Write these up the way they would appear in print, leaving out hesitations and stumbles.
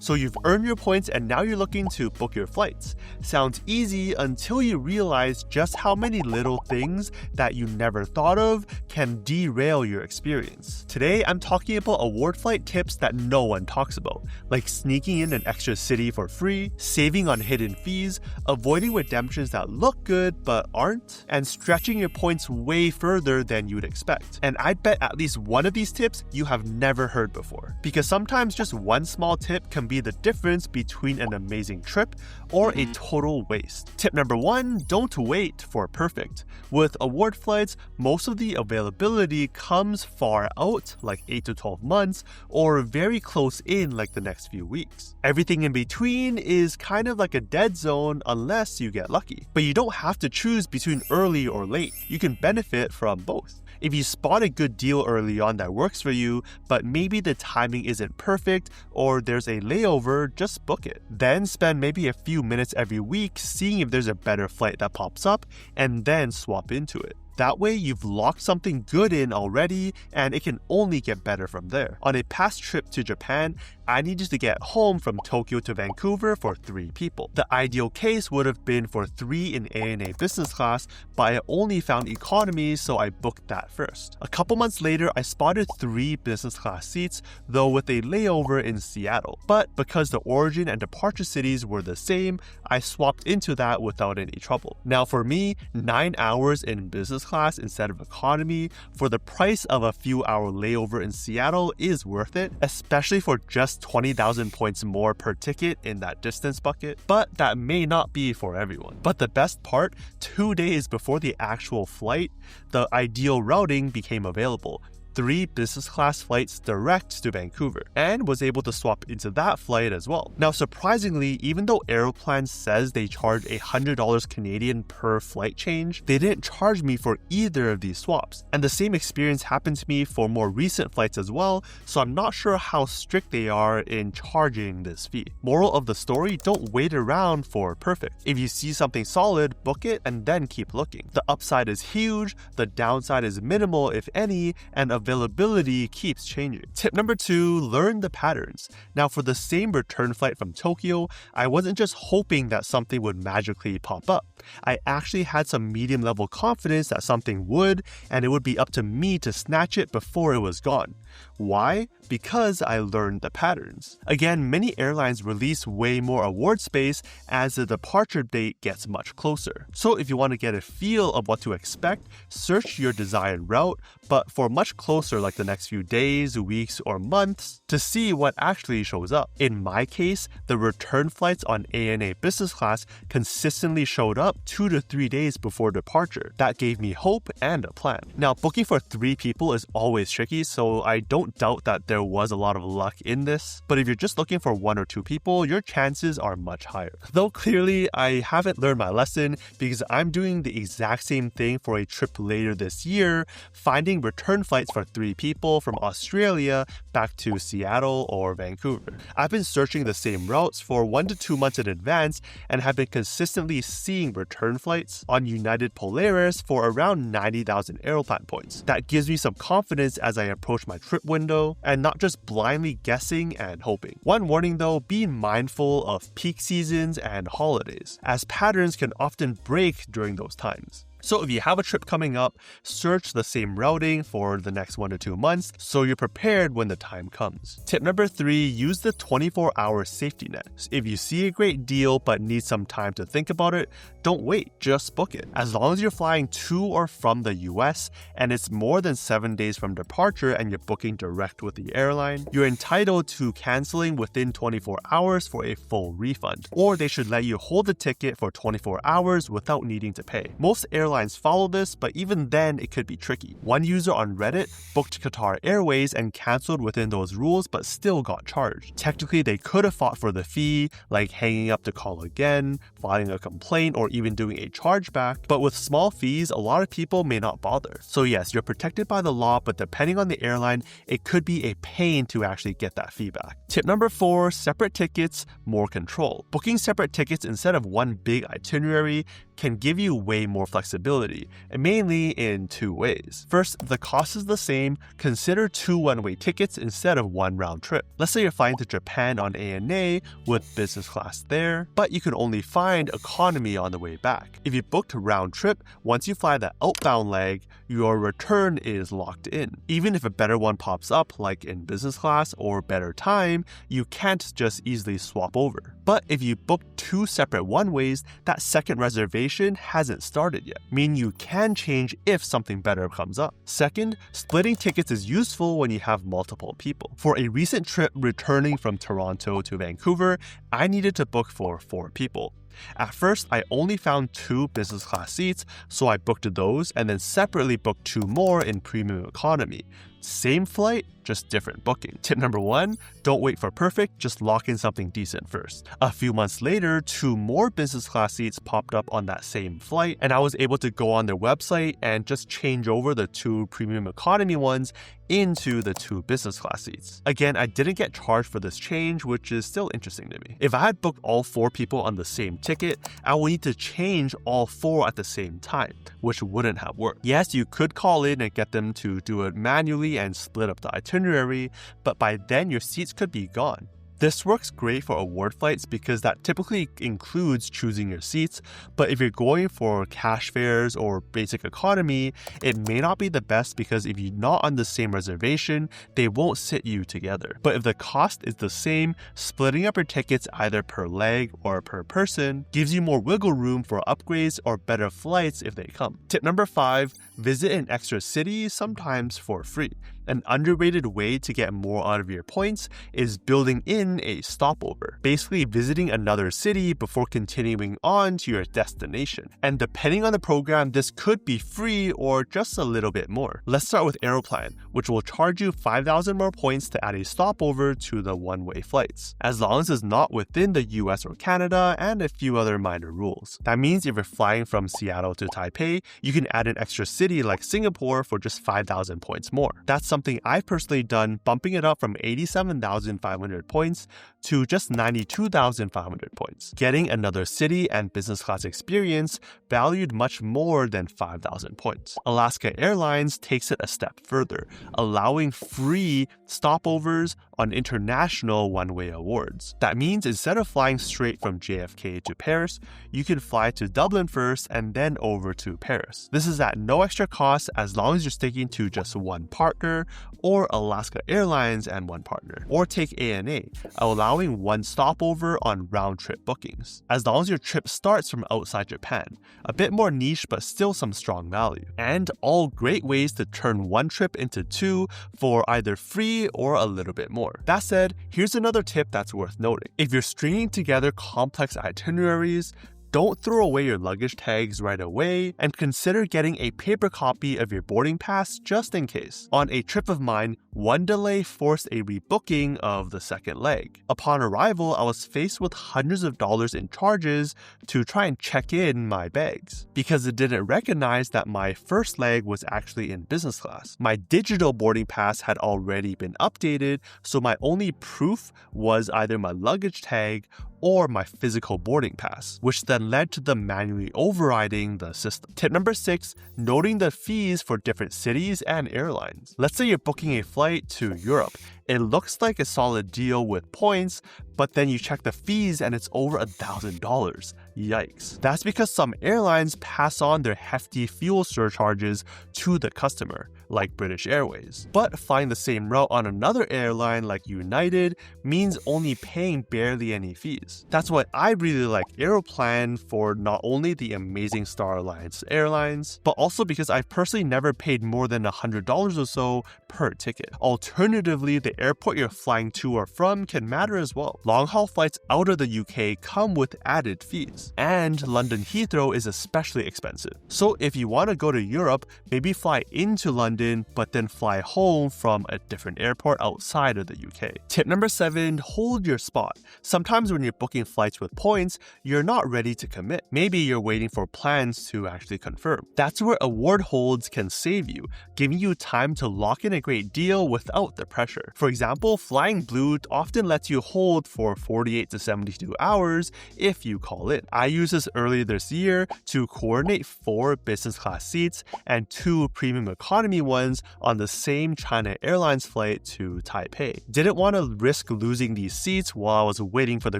So you've earned your points and now you're looking to book your flights. Sounds easy until you realize just how many little things that you never thought of can derail your experience. Today, I'm talking about award flight tips that no one talks about, like sneaking in an extra city for free, saving on hidden fees, avoiding redemptions that look good but aren't, and stretching your points way further than you'd expect. And I'd bet at least one of these tips you have never heard before. Because sometimes just one small tip can be the difference between an amazing trip or a total waste. Tip number 1, don't wait for perfect. With award flights, most of the availability comes far out, like 8 to 12 months, or very close in, like the next few weeks. Everything in between is kind of like a dead zone unless you get lucky. But you don't have to choose between early or late. You can benefit from both. If you spot a good deal early on that works for you, but maybe the timing isn't perfect or there's a layover, just book it. Then spend maybe a few minutes every week seeing if there's a better flight that pops up and then swap into it. That way, you've locked something good in already, and it can only get better from there. On a past trip to Japan, I needed to get home from Tokyo to Vancouver for 3 people. The ideal case would have been for 3 in ANA business class, but I only found economy, so I booked that first. A couple months later, I spotted 3 business class seats, though with a layover in Seattle. But because the origin and departure cities were the same, I swapped into that without any trouble. Now for me, 9 hours in business class instead of economy for the price of a few hour layover in Seattle is worth it, especially for just 20,000 points more per ticket in that distance bucket. But that may not be for everyone. But the best part, 2 days before the actual flight, the ideal routing became available. 3 business class flights direct to Vancouver, and was able to swap into that flight as well. Now surprisingly, even though Aeroplan says they charge $100 Canadian per flight change, they didn't charge me for either of these swaps. And the same experience happened to me for more recent flights as well, so I'm not sure how strict they are in charging this fee. Moral of the story, don't wait around for perfect. If you see something solid, book it and then keep looking. The upside is huge, the downside is minimal if any, and availability keeps changing. Tip number 2, learn the patterns. Now for the same return flight from Tokyo, I wasn't just hoping that something would magically pop up. I actually had some medium level confidence that something would, and it would be up to me to snatch it before it was gone. Why? Because I learned the patterns. Again, many airlines release way more award space as the departure date gets much closer. So if you want to get a feel of what to expect, search your desired route, but for much closer like the next few days, weeks, or months to see what actually shows up. In my case, the return flights on ANA business class consistently showed up 2 to 3 days before departure. That gave me hope and a plan. Now, booking for 3 people is always tricky, so I don't doubt that there was a lot of luck in this, but if you're just looking for 1 or 2 people, your chances are much higher. Though clearly, I haven't learned my lesson because I'm doing the exact same thing for a trip later this year, finding return flights for 3 people from Australia back to Seattle or Vancouver. I've been searching the same routes for 1 to 2 months in advance and have been consistently seeing return flights on United Polaris for around 90,000 Aeroplan points. That gives me some confidence as I approach my trip window and not just blindly guessing and hoping. One warning though, be mindful of peak seasons and holidays, as patterns can often break during those times. So if you have a trip coming up, search the same routing for the next 1 to 2 months so you're prepared when the time comes. Tip number 3, use the 24-hour safety net. If you see a great deal but need some time to think about it, don't wait, just book it. As long as you're flying to or from the US and it's more than 7 days from departure and you're booking direct with the airline, you're entitled to canceling within 24 hours for a full refund. Or they should let you hold the ticket for 24 hours without needing to pay. Most airlines follow this, but even then it could be tricky. One user on Reddit booked Qatar Airways and canceled within those rules but still got charged. Technically, they could have fought for the fee, like hanging up to call again, filing a complaint, or even doing a chargeback, but with small fees, a lot of people may not bother. So yes, you're protected by the law, but depending on the airline, it could be a pain to actually get that feedback. Tip number 4, separate tickets, more control. Booking separate tickets instead of one big itinerary can give you way more flexibility flexibility, and mainly in two ways. First, the cost is the same. Consider 2 one-way tickets instead of 1 round trip. Let's say you're flying to Japan on ANA with business class there, but you can only find economy on the way back. If you booked round trip, once you fly the outbound leg, your return is locked in. Even if a better one pops up, like in business class or better time, you can't just easily swap over. But if you book 2 separate one-ways, that second reservation hasn't started yet, meaning you can change if something better comes up. Second, splitting tickets is useful when you have multiple people. For a recent trip returning from Toronto to Vancouver, I needed to book for 4 people. At first, I only found 2 business class seats, so I booked those and then separately booked 2 more in premium economy. Same flight, just different booking. Tip number 1, don't wait for perfect, just lock in something decent first. A few months later, 2 more business class seats popped up on that same flight, and I was able to go on their website and just change over the 2 premium economy ones into the 2 business class seats. Again, I didn't get charged for this change, which is still interesting to me. If I had booked all 4 people on the same ticket, I would need to change all 4 at the same time, which wouldn't have worked. Yes, you could call in and get them to do it manually and split up the itinerary, but by then your seats could be gone. This works great for award flights because that typically includes choosing your seats, but if you're going for cash fares or basic economy, it may not be the best because if you're not on the same reservation, they won't sit you together. But if the cost is the same, splitting up your tickets either per leg or per person gives you more wiggle room for upgrades or better flights if they come. Tip number 5, visit an extra city, sometimes for free. An underrated way to get more out of your points is building in a stopover, basically visiting another city before continuing on to your destination. And depending on the program, this could be free or just a little bit more. Let's start with Aeroplan, which will charge you 5,000 more points to add a stopover to the one-way flights, as long as it's not within the US or Canada and a few other minor rules. That means if you're flying from Seattle to Taipei, you can add an extra city like Singapore for just 5,000 points more. That's something I've personally done, bumping it up from 87,500 points to just 92,500 points, getting another city and business class experience valued much more than 5,000 points. Alaska Airlines takes it a step further, allowing free stopovers on international one-way awards. That means instead of flying straight from JFK to Paris, you can fly to Dublin first and then over to Paris. This is at no extra cost as long as you're sticking to just one partner, or Alaska Airlines and one partner. Or take ANA, allowing one stopover on round-trip bookings, as long as your trip starts from outside Japan. A bit more niche, but still some strong value. And all great ways to turn one trip into 2 for either free or a little bit more. That said, here's another tip that's worth noting. If you're stringing together complex itineraries, don't throw away your luggage tags right away and consider getting a paper copy of your boarding pass just in case. On a trip of mine, one delay forced a rebooking of the second leg. Upon arrival, I was faced with hundreds of dollars in charges to try and check in my bags because it didn't recognize that my first leg was actually in business class. My digital boarding pass had already been updated, so my only proof was either my luggage tag or my physical boarding pass, which then led to them manually overriding the system. Tip number 6, noting the fees for different cities and airlines. Let's say you're booking a flight to Europe. It looks like a solid deal with points, but then you check the fees and it's over $1,000. Yikes. That's because some airlines pass on their hefty fuel surcharges to the customer, like British Airways. But flying the same route on another airline like United means only paying barely any fees. That's why I really like Aeroplan for not only the amazing Star Alliance airlines, but also because I've personally never paid more than $100 or so per ticket. Alternatively, the airport you're flying to or from can matter as well. Long-haul flights out of the UK come with added fees, and London Heathrow is especially expensive. So if you want to go to Europe, maybe fly into London, but then fly home from a different airport outside of the UK. Tip number 7, hold your spot. Sometimes when you're booking flights with points, you're not ready to commit. Maybe you're waiting for plans to actually confirm. That's where award holds can save you, giving you time to lock in a great deal without the pressure. For example, Flying Blue often lets you hold for 48 to 72 hours if you call in. I used this earlier this year to coordinate 4 business class seats and 2 premium economy ones on the same China Airlines flight to Taipei. Didn't want to risk losing these seats while I was waiting for the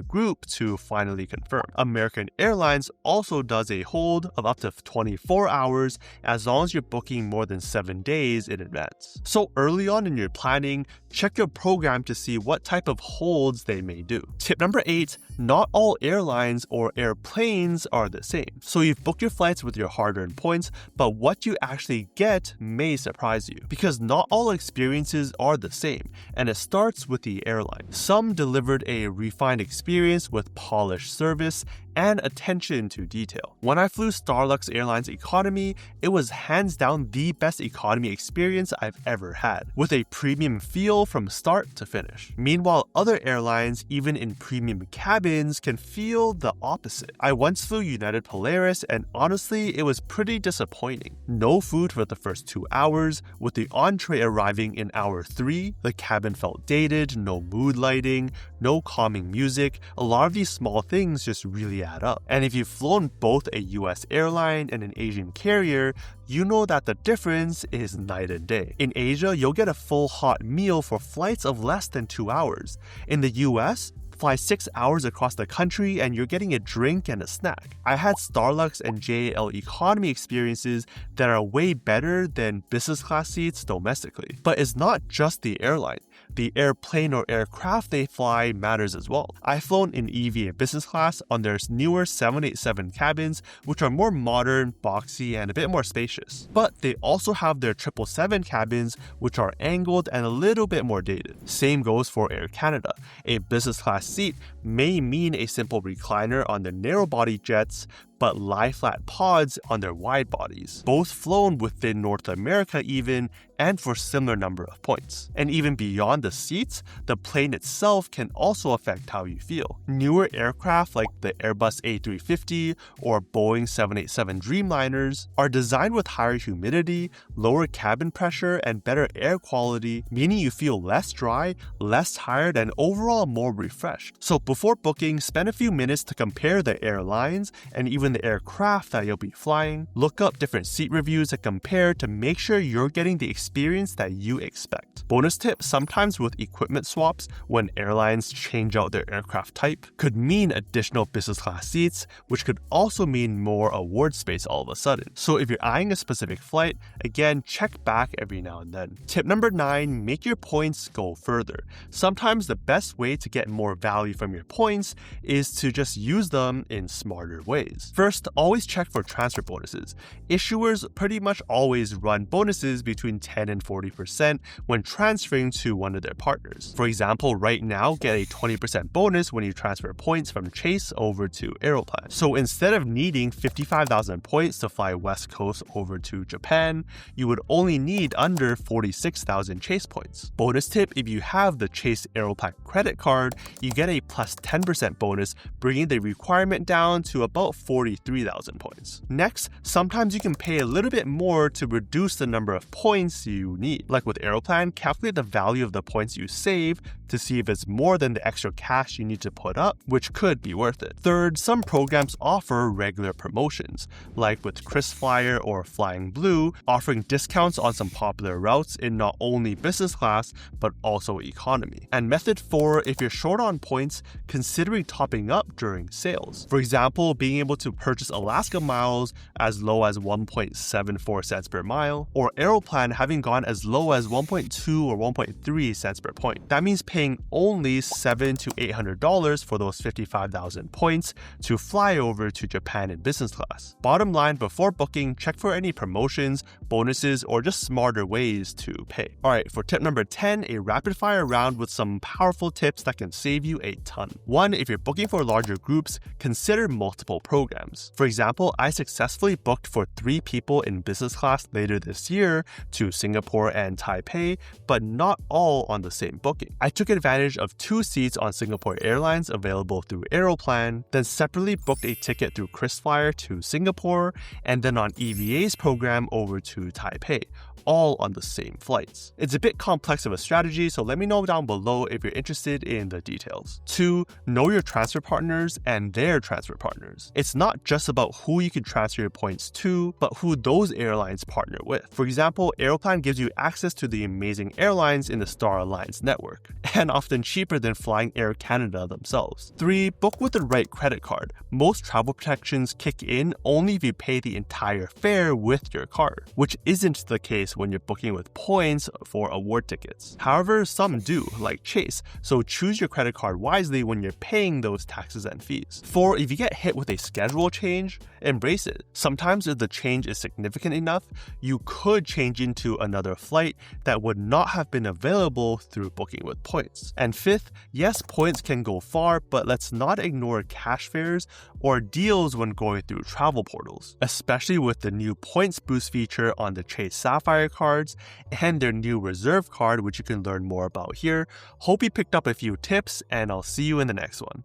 group to finally confirm. American Airlines also does a hold of up to 24 hours as long as you're booking more than 7 days in advance. So early on in your planning, check your program to see what type of holds they may do. Tip number 8, not all airlines or airplanes are the same. So you've booked your flights with your hard-earned points, but what you actually get may surprise you because not all experiences are the same, and it starts with the airline. Some delivered a refined experience with polished service and attention to detail. When I flew Starlux Airlines Economy, it was hands down the best economy experience I've ever had, with a premium feel from start to finish. Meanwhile, other airlines, even in premium cabins, can feel the opposite. I once flew United Polaris, and honestly, it was pretty disappointing. No food for the first 2 hours, with the entree arriving in hour 3, the cabin felt dated, no mood lighting, no calming music. A lot of these small things just really add up. And if you've flown both a US airline and an Asian carrier, you know that the difference is night and day. In Asia, you'll get a full hot meal for flights of less than 2 hours. In the US, fly 6 hours across the country and you're getting a drink and a snack. I had Starlux and JAL economy experiences that are way better than business class seats domestically. But it's not just the airline. The airplane or aircraft they fly matters as well. I've flown in EVA business class on their newer 787 cabins, which are more modern, boxy, and a bit more spacious. But they also have their 777 cabins, which are angled and a little bit more dated. Same goes for Air Canada. A business class seat may mean a simple recliner on the narrow-body jets, but lie-flat pods on their wide bodies, both flown within North America even, and for similar number of points. And even beyond the seats, the plane itself can also affect how you feel. Newer aircraft like the Airbus A350 or Boeing 787 Dreamliners are designed with higher humidity, lower cabin pressure, and better air quality, meaning you feel less dry, less tired, and overall more refreshed. So before booking, spend a few minutes to compare the airlines and even the aircraft that you'll be flying. Look up different seat reviews and compare to make sure you're getting the experience that you expect. Bonus tip, sometimes with equipment swaps, when airlines change out their aircraft type, could mean additional business class seats, which could also mean more award space all of a sudden. So if you're eyeing a specific flight, again, check back every now and then. Tip number 9, make your points go further. Sometimes the best way to get more value from your points is to just use them in smarter ways. First, always check for transfer bonuses. Issuers pretty much always run bonuses between 10 and 40% when transferring to one of their partners. For example, right now, get a 20% bonus when you transfer points from Chase over to Aeroplan. So instead of needing 55,000 points to fly West Coast over to Japan, you would only need under 46,000 Chase points. Bonus tip, if you have the Chase Aeroplan credit card, you get a plus 10% bonus, bringing the requirement down to about 43,000 points. Next, sometimes you can pay a little bit more to reduce the number of points you need. Like with Aeroplan, calculate the value of the points you save to see if it's more than the extra cash you need to put up, which could be worth it. Third, some programs offer regular promotions, like with KrisFlyer or Flying Blue, offering discounts on some popular routes in not only business class, but also economy. And method 4, if you're short on points, considering topping up during sales. For example, being able to purchase Alaska miles as low as 1.74 cents per mile, or Aeroplan having gone as low as 1.2 or 1.3 cents per point. That means paying only $700 to $800 for those 55,000 points to fly over to Japan in business class. Bottom line, before booking, check for any promotions, bonuses, or just smarter ways to pay. Alright, for tip number 10, a rapid fire round with some powerful tips that can save you a ton. 1, if you're booking for larger groups, consider multiple programs. For example, I successfully booked for 3 people in business class later this year to Singapore and Taipei, but not all on the same booking. I took advantage of 2 seats on Singapore Airlines available through Aeroplan, then separately booked a ticket through KrisFlyer to Singapore, and then on EVA's program over to Taipei, all on the same flights. It's a bit complex of a strategy, so let me know down below if you're interested in the details. 2, know your transfer partners and their transfer partners. It's not just about who you can transfer your points to, but who those airlines partner with. For example, Aeroplan gives you access to the amazing airlines in the Star Alliance network, and often cheaper than flying Air Canada themselves. 3. Book with the right credit card. Most travel protections kick in only if you pay the entire fare with your card, which isn't the case when you're booking with points for award tickets. However, some do, like Chase, so choose your credit card wisely when you're paying those taxes and fees. 4. If you get hit with a schedule change, embrace it. Sometimes if the change is significant enough, you could change into another flight that would not have been available through booking with points. And 5th, yes, points can go far, but let's not ignore cash fares or deals when going through travel portals, especially with the new points boost feature on the Chase Sapphire cards and their new reserve card, which you can learn more about here. Hope you picked up a few tips, and I'll see you in the next one.